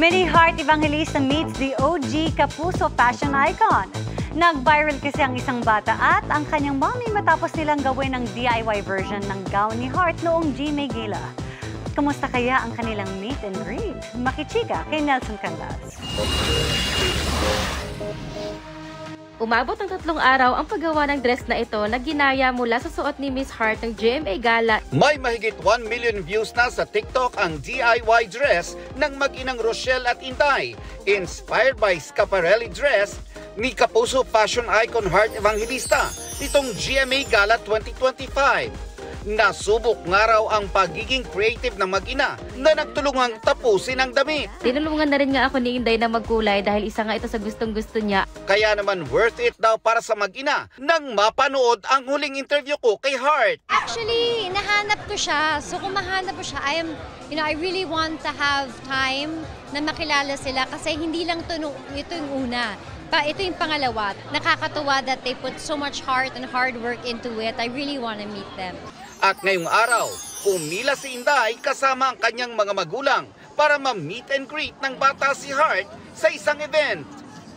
Mini Heart Evangelista meets the OG Kapuso fashion icon. Nag-viral kasi ang isang bata at ang kanyang mommy matapos nilang gawin ng DIY version ng gown ni Heart noong GMA Gala. Kumusta kaya ang kanilang meet and greet? Makichika kay Nelson Canlas. Umabot ng 3 araw ang paggawa ng dress na ito na ginaya mula sa suot ni Miss Heart ng GMA Gala. May mahigit 1 million views na sa TikTok ang DIY dress ng mag-inang Rochelle at Inday, inspired by Schiaparelli dress ni Kapuso fashion icon Heart Evangelista nitong GMA Gala 2025. Nasubok nga raw ang pagiging creative ng mag-ina na nagtulungang tapusin ang damit. Tinulungan na rin nga ako ni Inday na magkulay dahil isa nga ito sa gustong-gusto niya. Kaya naman worth it daw para sa mag-ina nang mapanood ang huling interview ko kay Heart. Actually, nahanap ko siya. So kung mahanap ko siya, I really want to have time na makilala sila kasi hindi lang ito yung una. Ito yung pangalawa. Nakakatuwa that they put so much heart and hard work into it. I really want to meet them. At ngayong araw, pumila si Inday kasama ang kanyang mga magulang para ma-meet and greet ng bata si Heart sa isang event.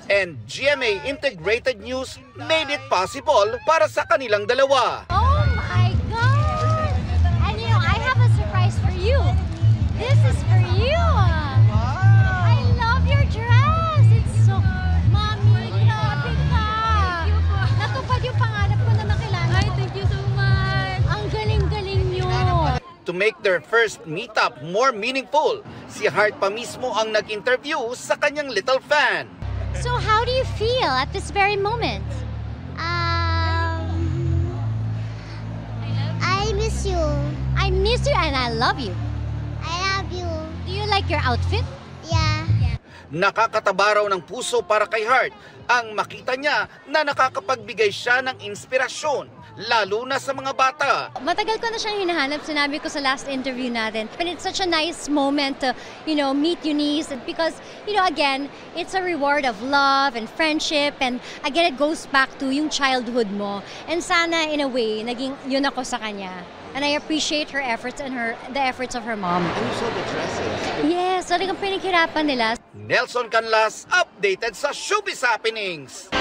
And GMA Integrated News made it possible para sa kanilang dalawa. Oh my God! And I have a surprise for you. This is for you. I love your dress. It's so... Mommy, grabe ka. Natupad yung pangarap ko na makilala. Ay, thank you so much. Ang galing-galing nyo. To make their first meetup more meaningful, si Heart pa mismo ang nag-interview sa kanyang little fan. So how do you feel at this very moment? I miss you. I miss you and I love you. I love you. Do you like your outfit? Yeah. Nakakataba raw ng puso para kay Heart ang makita niya na nakakapagbigay siya ng inspirasyon, lalo na sa mga bata. Matagal ko na siyang hinahanap, sinabi ko sa last interview natin. And it's such a nice moment to, meet Eunice because, again, it's a reward of love and friendship and again, it goes back to yung childhood mo. And sana, in a way, naging yun ako sa kanya. And I appreciate her efforts and the efforts of her mom. And you saw the dresses? Yes, talagang pinaghirapan nila. Nelson Canlas, updated sa Showbiz Happenings.